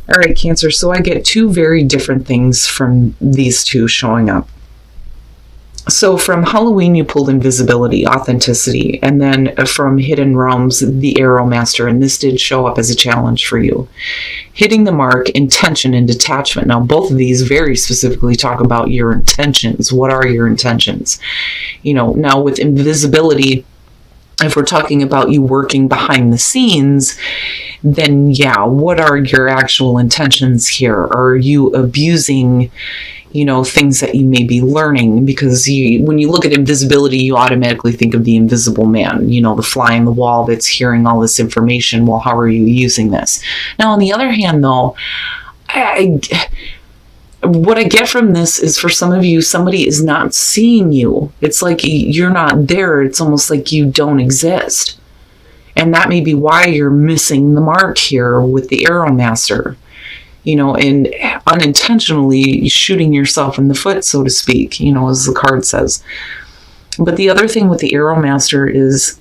All right, Cancer. So I get two very different things from these two showing up. So from Halloween, you pulled invisibility, authenticity, and then from Hidden Realms, the Arrow Master, and this did show up as a challenge for you. Hitting the mark, intention, and detachment. Now, both of these very specifically talk about your intentions. What are your intentions? Now with invisibility, if we're talking about you working behind the scenes, then yeah, what are your actual intentions here? Are you abusing things that you may be learning? Because when you look at invisibility, you automatically think of the invisible man, the fly on the wall that's hearing all this information. Well, how are you using this? Now, on the other hand, though, what I get from this is, for some of you, somebody is not seeing you. It's like you're not there. It's almost like you don't exist. And that may be why you're missing the mark here with the Arrow Master. And unintentionally shooting yourself in the foot, so to speak, as the card says. But the other thing with the Arrow Master is,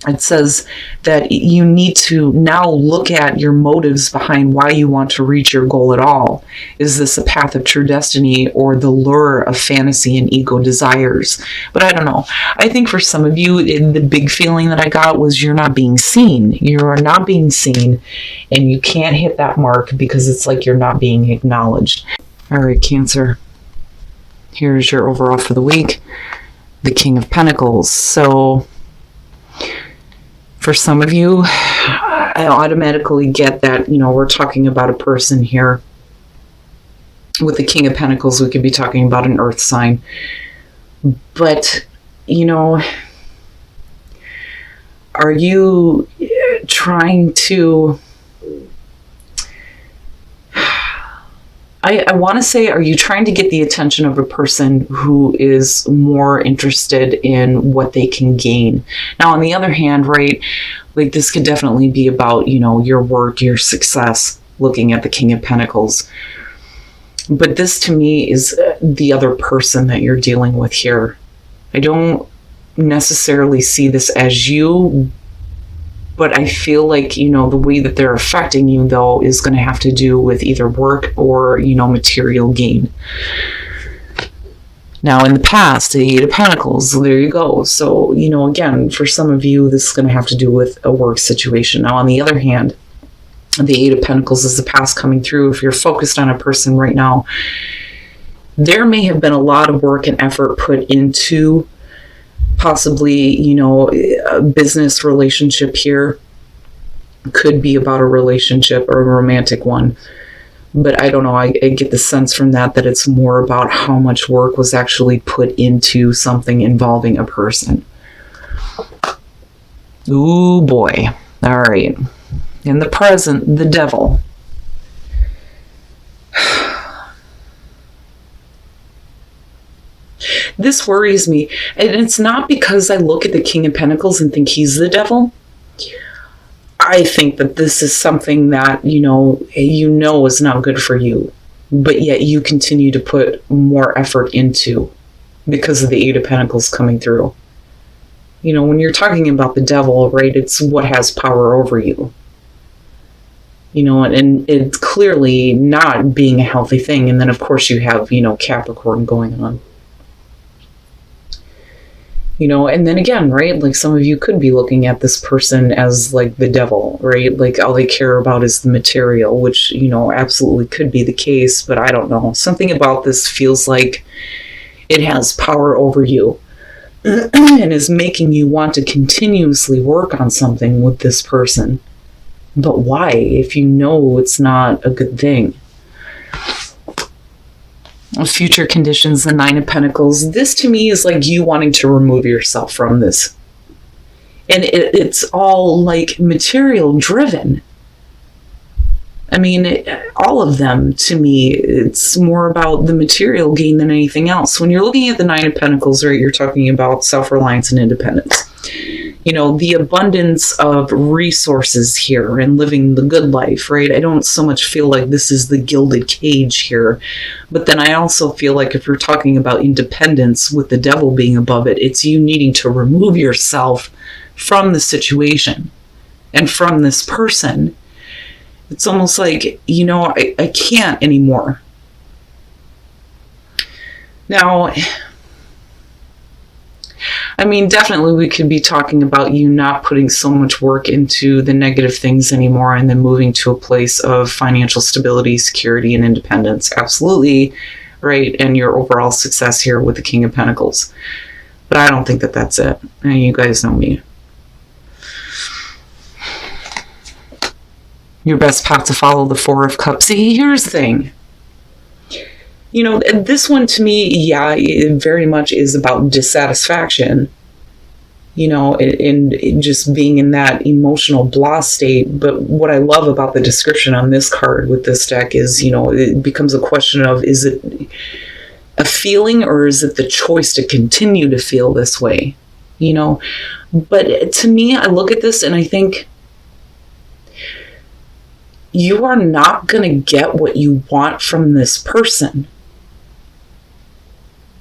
it says that you need to now look at your motives behind why you want to reach your goal at all. Is this a path of true destiny or the lure of fantasy and ego desires? But I don't know. I think for some of you, the big feeling that I got was you're not being seen. You are not being seen, and you can't hit that mark because it's like you're not being acknowledged. All right, Cancer. Here's your overall for the week. The King of Pentacles. So for some of you, I automatically get that, we're talking about a person here. With the King of Pentacles, we could be talking about an earth sign. But, are you trying to... I want to say, are you trying to get the attention of a person who is more interested in what they can gain? Now, on the other hand, right, like this could definitely be about, your work, your success, looking at the King of Pentacles. But this to me is the other person that you're dealing with here. I don't necessarily see this as you, but I feel like, the way that they're affecting you, though, is going to have to do with either work or, material gain. Now, in the past, the Eight of Pentacles, there you go. So, again, for some of you, this is going to have to do with a work situation. Now, on the other hand, the Eight of Pentacles is the past coming through. If you're focused on a person right now, there may have been a lot of work and effort put into possibly, a business relationship here. Could be about a relationship or a romantic one. But I don't know, I get the sense from that it's more about how much work was actually put into something involving a person. Ooh, boy. All right. In the present, the Devil. This worries me, and it's not because I look at the King of Pentacles and think he's the devil. I think that this is something that, is not good for you, but yet you continue to put more effort into because of the Eight of Pentacles coming through. When you're talking about the devil, right, it's what has power over you. And it's clearly not being a healthy thing. And then, of course, you have, Capricorn going on. And then again, right, like some of you could be looking at this person as like the devil, right? Like all they care about is the material, which, absolutely could be the case, but I don't know. Something about this feels like it has power over you and is making you want to continuously work on something with this person. But why, if it's not a good thing? Future conditions, the Nine of Pentacles. This to me is like you wanting to remove yourself from this. And it's all like material driven. I mean, all of them, to me, it's more about the material gain than anything else. When you're looking at the Nine of Pentacles, right, you're talking about self-reliance and independence. The abundance of resources here and living the good life, right? I don't so much feel like this is the gilded cage here. But then I also feel like if you're talking about independence with the devil being above it, it's you needing to remove yourself from the situation and from this person It's almost like, I can't anymore. Now, I mean, definitely we could be talking about you not putting so much work into the negative things anymore and then moving to a place of financial stability, security, and independence. Absolutely, right? And your overall success here with the King of Pentacles. But I don't think that that's it. And you guys know me. Your best path to follow, the Four of Cups. See, here's the thing. This one to me, it very much is about dissatisfaction, and just being in that emotional blah state. But what I love about the description on this card with this deck is, it becomes a question of, is it a feeling or is it the choice to continue to feel this way? But to me, I look at this and I think, you are not going to get what you want from this person.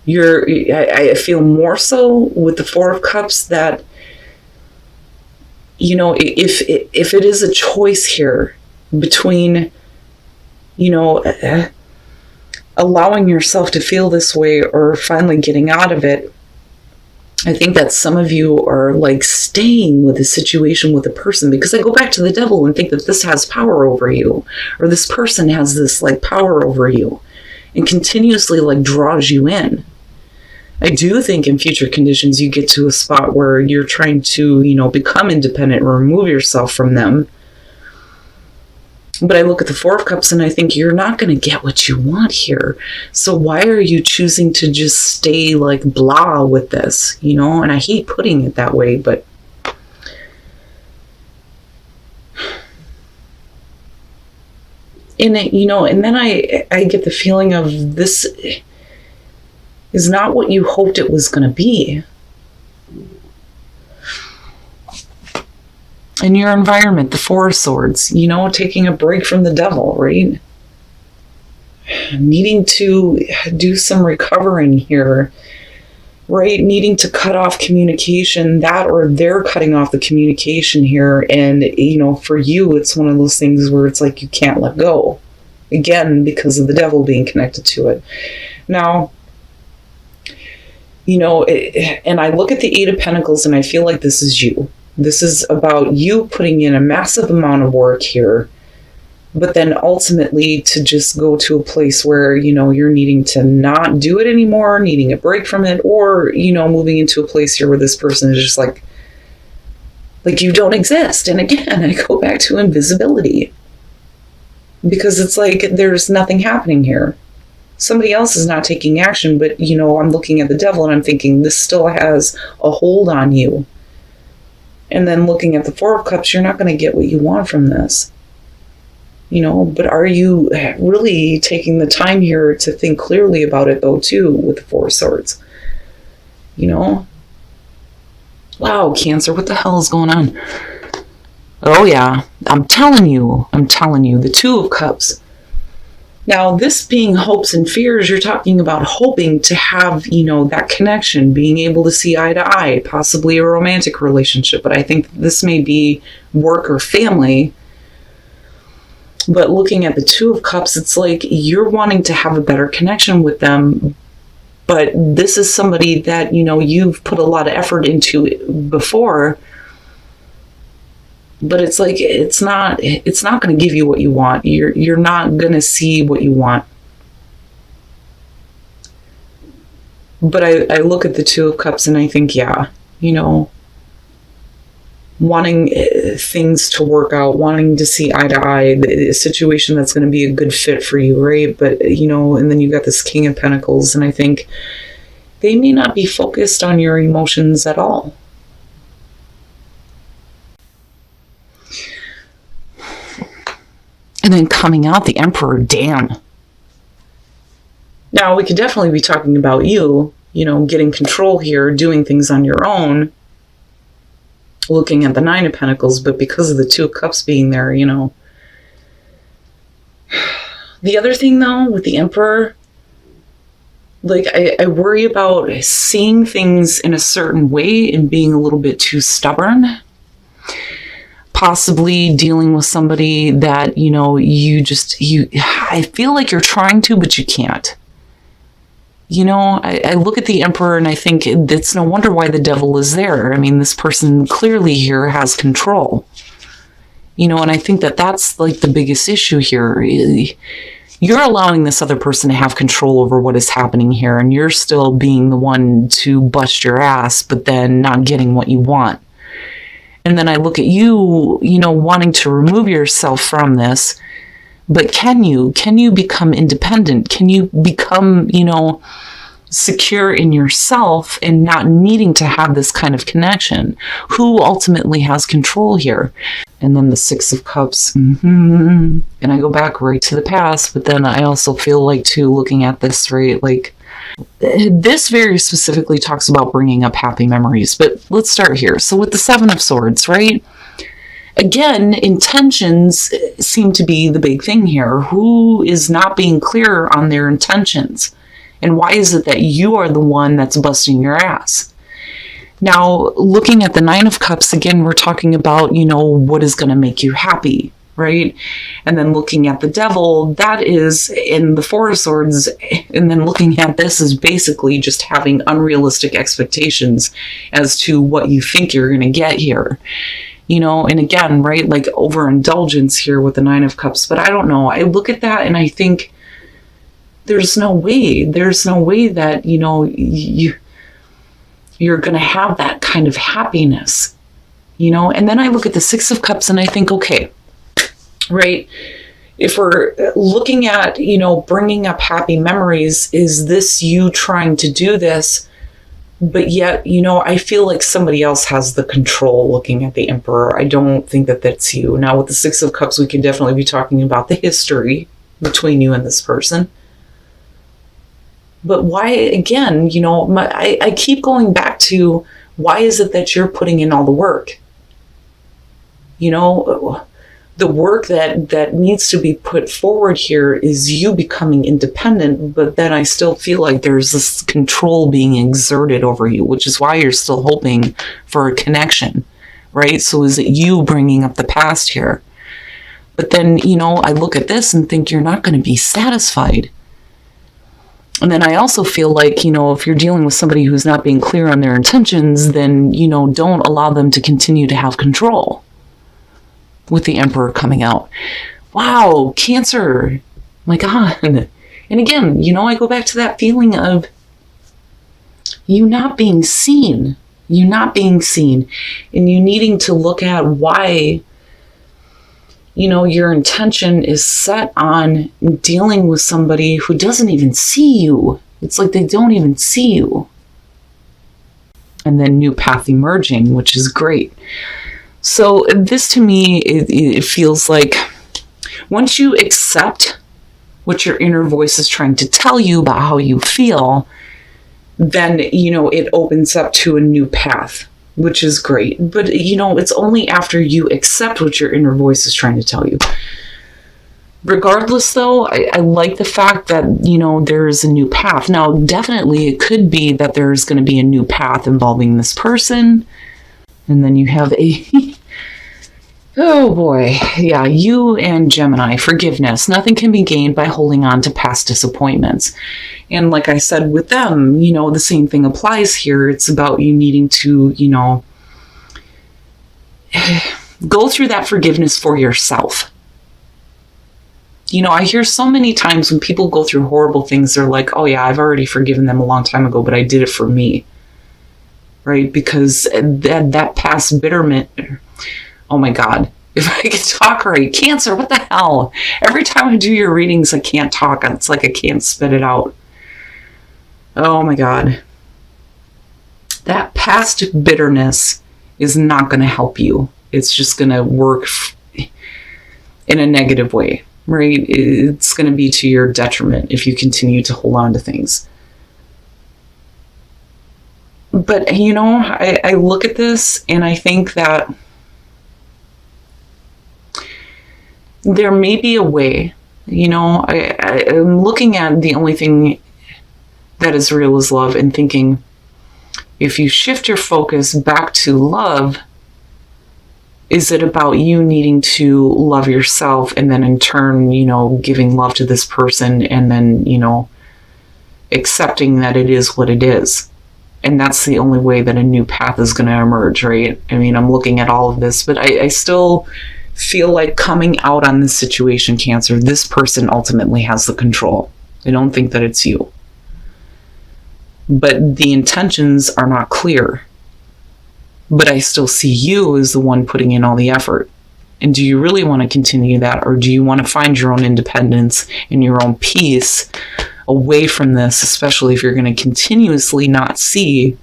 I feel more so with the Four of Cups that, if it is a choice here between, allowing yourself to feel this way or finally getting out of it, I think that some of you are like staying with a situation with a person, because I go back to the Devil and think that this has power over you, or this person has this like power over you and continuously like draws you in. I do think in future conditions you get to a spot where you're trying to, become independent or remove yourself from them. But I look at the Four of Cups and I think you're not going to get what you want here. So why are you choosing to just stay like blah with this, And I hate putting it that way, but and then I get the feeling of this is not what you hoped it was going to be. In your environment, the Four of Swords, taking a break from the Devil, right? Needing to do some recovering here, right? Needing to cut off communication, that or they're cutting off the communication here. And, for you, it's one of those things where it's like you can't let go. Again, because of the Devil being connected to it. Now, and I look at the Eight of Pentacles and I feel like this is you. This is about you putting in a massive amount of work here, but then ultimately to just go to a place where, you're needing to not do it anymore, needing a break from it, or, moving into a place here where this person is just like you don't exist. And again, I go back to invisibility, because it's like there's nothing happening here. Somebody else is not taking action, but, I'm looking at the Devil and I'm thinking this still has a hold on you. And then looking at the Four of Cups, you're not going to get what you want from this. But are you really taking the time here to think clearly about it, though, too, with the Four of Swords? Wow, Cancer, what the hell is going on? Oh, yeah, I'm telling you, the Two of Cups. Now, this being hopes and fears, you're talking about hoping to have, that connection, being able to see eye to eye, possibly a romantic relationship. But I think this may be work or family. But looking at the Two of Cups, it's like you're wanting to have a better connection with them. But this is somebody that, you've put a lot of effort into before. But it's like it's not going to give you what you want. You're not going to see what you want. But I look at the Two of Cups and I think, wanting things to work out, wanting to see eye to eye, a situation that's going to be a good fit for you, right? But, and then you got this King of Pentacles, and I think they may not be focused on your emotions at all. And then coming out, the Emperor, damn. Now, we could definitely be talking about you, getting control here, doing things on your own, looking at the Nine of Pentacles, but because of the Two of Cups being there, The other thing, though, with the Emperor, like, I worry about seeing things in a certain way and being a little bit too stubborn. possibly dealing with somebody that, you know, I feel like you're trying to, but you can't. You know, I look at the Emperor and I think it's no wonder why the devil is there. I mean, this person clearly here has control. You know, and I think that that's like the biggest issue here. You're allowing this other person to have control over what is happening here, and you're still being the one to bust your ass, but then not getting what you want. And then I look at you, you know, wanting to remove yourself from this, but can you become independent? Can you become, you know, secure in yourself and not needing to have this kind of connection? Who ultimately has control here? And then the Six of Cups. And I go back right to the past, but then I also feel like, too, looking at this, right, like, this very specifically talks about bringing up happy memories, but let's start here. So with the Seven of Swords, right? Again, intentions seem to be the big thing here. Who is not being clear on their intentions? And why is it that you are the one that's busting your ass? Now, looking at the Nine of Cups, again, we're talking about, you know, what is going to make you happy, right? And then looking at the Devil, that is in the Four of Swords. And then looking at this is basically just having unrealistic expectations as to what you think you're going to get here. You know, and again, right, like overindulgence here with the Nine of Cups. But I don't know. I look at that and I think there's no way that, you know, you're going to have that kind of happiness, you know? And then I look at the Six of Cups and I think, okay, right, if we're looking at, you know, bringing up happy memories, is this you trying to do this? But yet, you know, I feel like somebody else has the control looking at the Emperor. I don't think that that's you. Now, with the Six of Cups, we can definitely be talking about the history between you and this person. But why, again, you know, I keep going back to, why is it that you're putting in all the work? You know, the work that needs to be put forward here is you becoming independent, but then I still feel like there's this control being exerted over you, which is why you're still hoping for a connection, right? So is it you bringing up the past here? But then, you know, I look at this and think you're not going to be satisfied. And then I also feel like, you know, if you're dealing with somebody who's not being clear on their intentions, then, you know, don't allow them to continue to have control. With the Emperor coming out. Wow, Cancer. My God. And again, you know, I go back to that feeling of you not being seen. You not being seen. And you needing to look at why, you know, your intention is set on dealing with somebody who doesn't even see you. It's like they don't even see you. And then new path emerging, which is great. So this to me, it feels like once you accept what your inner voice is trying to tell you about how you feel, then, you know, it opens up to a new path, which is great. But, you know, it's only after you accept what your inner voice is trying to tell you. Regardless, though, I like the fact that, you know, there is a new path. Now, definitely it could be that there's going to be a new path involving this person. And then you have oh boy, yeah, you and Gemini, forgiveness. Nothing can be gained by holding on to past disappointments. And like I said with them, you know, the same thing applies here. It's about you needing to, you know, go through that forgiveness for yourself. You know, I hear so many times when people go through horrible things, they're like, oh yeah, I've already forgiven them a long time ago, but I did it for me. Right? Because that past bitterment, oh my God, if I could talk right, Cancer, what the hell? Every time I do your readings, I can't talk. It's like I can't spit it out. Oh my God. That past bitterness is not going to help you. It's just going to work in a negative way, right? It's going to be to your detriment if you continue to hold on to things. But, you know, I look at this and I think that there may be a way, you know, I'm looking at the only thing that is real is love and thinking if you shift your focus back to love, Is it about you needing to love yourself and then in turn, giving love to this person and then, accepting that it is what it is? And that's the only way that a new path is going to emerge, right? I mean, I'm looking at all of this, but I still feel like coming out on this situation, Cancer, this person ultimately has the control. I don't think that it's you. But the intentions are not clear. But I still see you as the one putting in all the effort. And do you really want to continue that? Or do you want to find your own independence and your own peace away from this, especially if you're going to continuously not see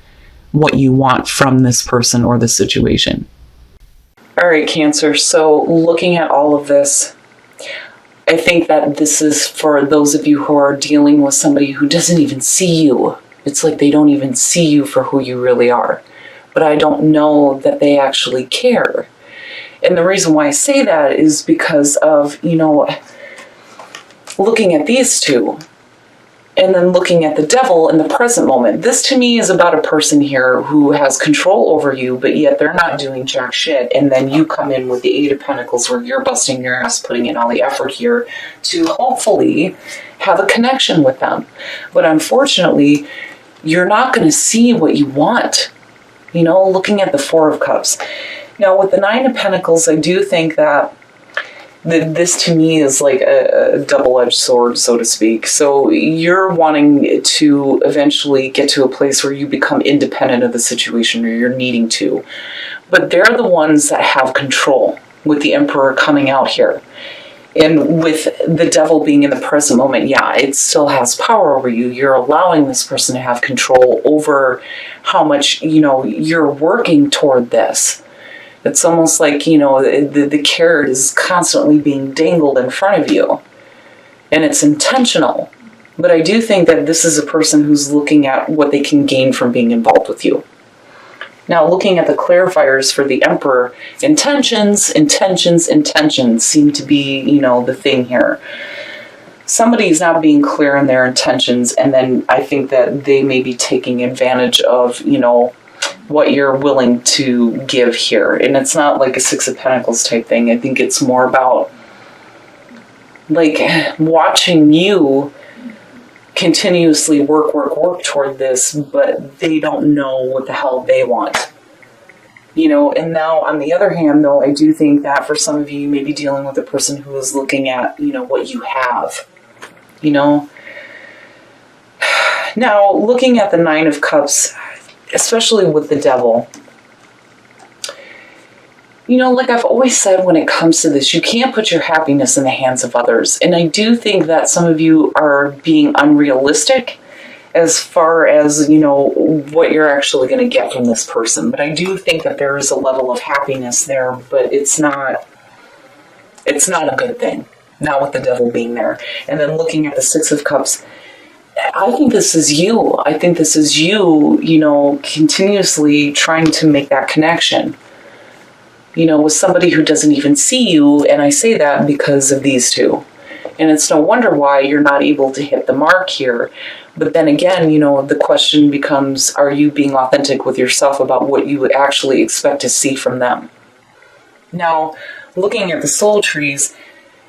what you want from this person or the situation? All right, Cancer. So looking at all of this, I think that this is for those of you who are dealing with somebody who doesn't even see you. It's like they don't even see you for who you really are. But I don't know that they actually care. And the reason why I say that is because of, looking at these two and then looking at the devil in the present moment. This to me is about a person here who has control over you, but yet they're not doing jack shit. And then you come in with the Eight of Pentacles where you're busting your ass, putting in all the effort here to hopefully have a connection with them. But unfortunately, you're not going to see what you want. Looking at the Four of Cups. Now, with the Nine of Pentacles, I do think that this to me is like a double-edged sword, so to speak. So you're wanting to eventually get to a place where you become independent of the situation, or you're needing to. But they're the ones that have control, with the Emperor coming out here. And with the devil being in the present moment, yeah, it still has power over you. You're allowing this person to have control over how much, you're working toward this. It's almost like, the carrot is constantly being dangled in front of you. And it's intentional. But I do think that this is a person who's looking at what they can gain from being involved with you. Now, looking at the clarifiers for the Emperor, intentions seem to be, the thing here. Somebody's not being clear in their intentions, and then I think that they may be taking advantage of, what you're willing to give here. And it's not like a Six of Pentacles type thing. I think it's more about, like, watching you continuously work toward this, but they don't know what the hell they want. And now on the other hand, though, I do think that for some of you, you may be dealing with a person who is looking at, what you have, Now, looking at the Nine of Cups, especially with the devil, like I've always said, when it comes to this, you can't put your happiness in the hands of others. And I do think that some of you are being unrealistic as far as, what you're actually going to get from this person. But I do think that there is a level of happiness there, but it's not a good thing. Not with the devil being there. And then looking at the Six of Cups, I think this is you. I think this is you, continuously trying to make that connection. With somebody who doesn't even see you, and I say that because of these two. And it's no wonder why you're not able to hit the mark here. But then again, the question becomes, are you being authentic with yourself about what you would actually expect to see from them? Now, looking at the soul trees,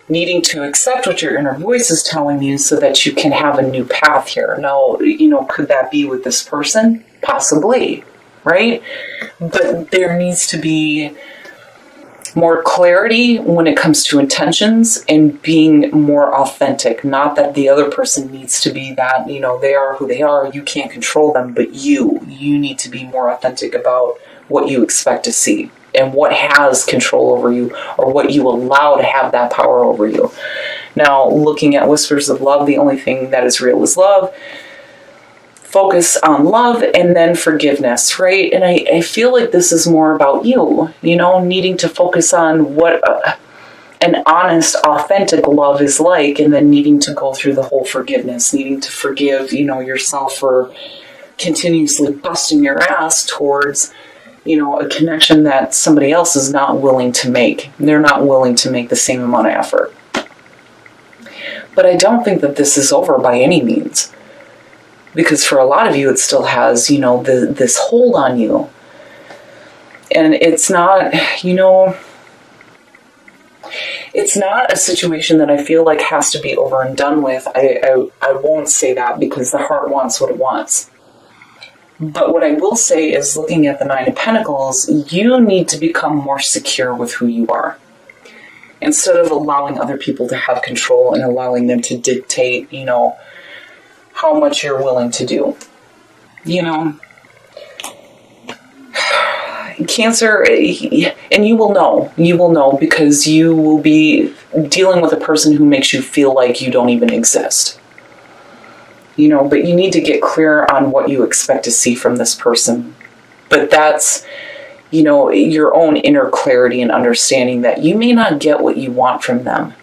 needing to accept what your inner voice is telling you so that you can have a new path here. Now, could that be with this person? Possibly, right? But there needs to be more clarity when it comes to intentions and being more authentic. Not that the other person needs to be that, they are who they are. You can't control them, but you need to be more authentic about what you expect to see and what has control over you, or what you allow to have that power over you. Now, looking at Whispers of Love, the only thing that is real is love. Focus on love and then forgiveness, right? And I feel like this is more about you, needing to focus on what an honest, authentic love is like, and then needing to go through the whole forgiveness, needing to forgive, yourself for continuously busting your ass towards, a connection that somebody else is not willing to make. They're not willing to make the same amount of effort. But I don't think that this is over by any means. Because for a lot of you, it still has, this hold on you. And it's not, it's not a situation that I feel like has to be over and done with. I won't say that because the heart wants what it wants. But what I will say is, looking at the Nine of Pentacles, you need to become more secure with who you are. Instead of allowing other people to have control and allowing them to dictate, how much you're willing to do. Cancer, and you will know because you will be dealing with a person who makes you feel like you don't even exist. But you need to get clear on what you expect to see from this person. But that's, your own inner clarity and understanding that you may not get what you want from them.